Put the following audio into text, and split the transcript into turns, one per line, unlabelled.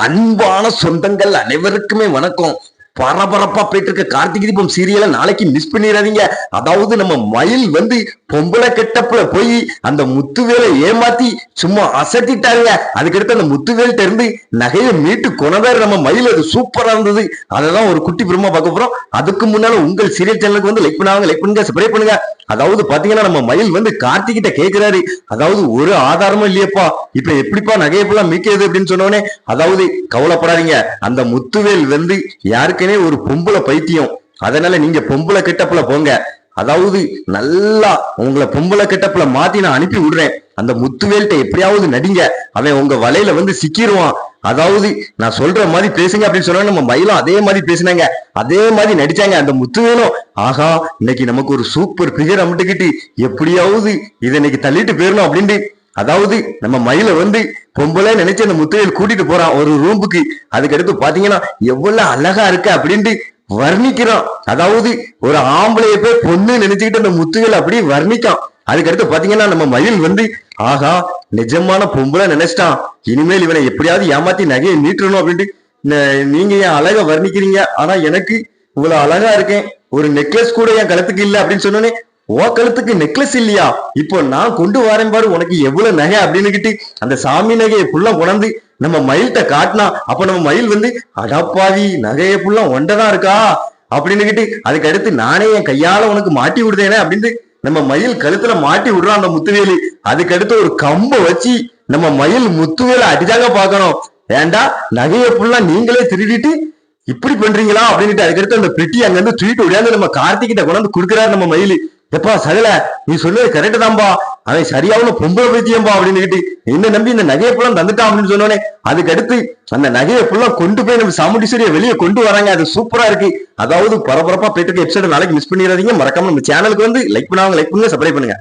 அன்பான சொந்தங்கள் அனைவருக்குமே வணக்கம். பரபரப்பா போயிட்டு இருக்க கார்த்திகை தீபம் சீரியலை நாளைக்கு மிஸ் பண்ணிடாதீங்க. அதாவது நம்ம மயில் பொம்பளை கெட்டப்புல போய் அந்த முத்துவேலை ஏமாத்தி சும்மா அசத்திட்டாங்க. அதுக்கடுத்து அந்த முத்துவேல்ட்ட இருந்து நகையை மீட்டு கொனதாரு நம்ம மயில். அது சூப்பரா இருந்தது. அதெல்லாம் ஒரு குட்டி பிரமா பார்க்க போறோம். அதுக்கு முன்னால உங்கள் சீரியல் சேனலுக்கு லைக் பண்ணுவாங்க, லைக் பண்ணுங்க, சப்ஸ்கிரைப் பண்ணுங்க. அதாவது பாத்தீங்கன்னா நம்ம மயில் கார்த்திகிட்ட கேட்கிறாரு, அதாவது ஒரு ஆதாரமும் இல்லையப்பா, இப்ப எப்படிப்பா நகையெல்லாம் மீக்கிறது அப்படின்னு சொன்னோடனே, அதாவது கவலைப்படாதீங்க, அந்த முத்துவேல் யாருக்குனே ஒரு பொம்பளை பைத்தியம், அதனால நீங்க பொம்பளை கெட்டப்புல போங்க, அதாவது நல்லா உங்களை பொம்பளை கெட்டப்புல மாத்தி நான் அனுப்பி விடுறேன், அந்த முத்துவேல்ட்ட எப்படியாவது நடிங்க, அவன் உங்க வலையில சிக்கிருவான், அதாவது நான் சொல்ற மாதிரி பேசுங்க அப்படின்னு சொன்னா நம்ம மயிலும் அதே மாதிரி பேசினாங்க, அதே மாதிரி நடிச்சாங்க. அந்த முத்துவேலும் ஆகா இன்னைக்கு நமக்கு ஒரு சூப்பர் பிகர் அமிட்டுக்கிட்டு எப்படியாவது இதை இன்னைக்கு தள்ளிட்டு போயிடணும் அப்படின்ட்டு, அதாவது நம்ம மயில பொம்பளை நினைச்சு அந்த முத்துவேல் கூட்டிட்டு போறான் ஒரு ரூமுக்கு. அதுக்கடுத்து பாத்தீங்கன்னா எவ்வளவு அழகா இருக்க அப்படின்ட்டு வர்ணிக்கிறான். அதாவது ஒரு ஆம்பளைய போய் பொண்ணு நினைச்சுக்கிட்டு அந்த முத்துவேல் அப்படியே வர்ணிக்கான். அதுக்கடுத்து பாத்தீங்கன்னா நம்ம மயில் ஆகா நிஜமான பொம்பளை நினைச்சிட்டான், இனிமேல் இவனை எப்படியாவது ஏமாத்தி நகையை மீட்டணும் அப்படின்ட்டு நீங்க என் அழகா வர்ணிக்கிறீங்க, ஆனா எனக்கு இவ்வளவு அழகா இருக்கேன், ஒரு நெக்லஸ் கூட என் கழுத்துக்கு இல்ல அப்படின்னு சொன்னோன்னே, ஓ கழுத்துக்கு நெக்லஸ் இல்லையா, இப்போ நான் கொண்டு வரேன் பாரு உனக்கு எவ்வளவு நகை அப்படின்னுகிட்டு அந்த சாமி நகையை புள்ள கொண்டு நம்ம மயில்கிட்ட காட்டினா. அப்ப நம்ம மயில் அடப்பாவி நகையை புள்ள ஒண்டதான் இருக்கா அப்படின்னுகிட்டு அதுக்கு அடுத்து நானே என் கையால உனக்கு மாட்டி விடுதேனே அப்படின்னு நம்ம மயில் கழுத்துல மாட்டி விடுறான் அந்த முத்துவேலி. அதுக்கடுத்து ஒரு கம்ப வச்சு நம்ம மயில் முத்துவேலை அடிச்சாங்க பாக்கணும், ஏண்டா நகையை புள்ள நீங்களே திருடிட்டு இப்படி பண்றீங்களா அப்படின்ட்டு. அதுக்கடுத்து அந்த பெட்டி அங்க இருந்து தூக்கிட்டு விடாந்து நம்ம கார்த்திகிட்ட கொண்டாந்து கொடுக்குறாரு நம்ம மயில். எப்பா சகல நீ சொல்றது கரெக்ட் தான்பா, அவன் சரியாவும் பொம்பளை பைத்தியம்பா அப்படின்னு என்ன நம்பி இந்த நகையை புள்ள தந்துட்டான் அப்படின்னு சொன்னோன்னே, அதுக்கு அடுத்து அந்த நகையை புள்ள கொண்டு போய் நம்ம சாமுண்டீஸ்வரியை வெளியே கொண்டு வராங்க. அது சூப்பரா இருக்கு. அதாவது பரபரப்பா போயிட்டு எபிசோட நாளைக்கு மிஸ் பண்ணிடாதீங்க. மறக்காம நம்ம சேனலுக்கு லைக் பண்ணுவாங்க, லைக் பண்ணுங்க, சப்ஸ்கிரைப் பண்ணுங்க.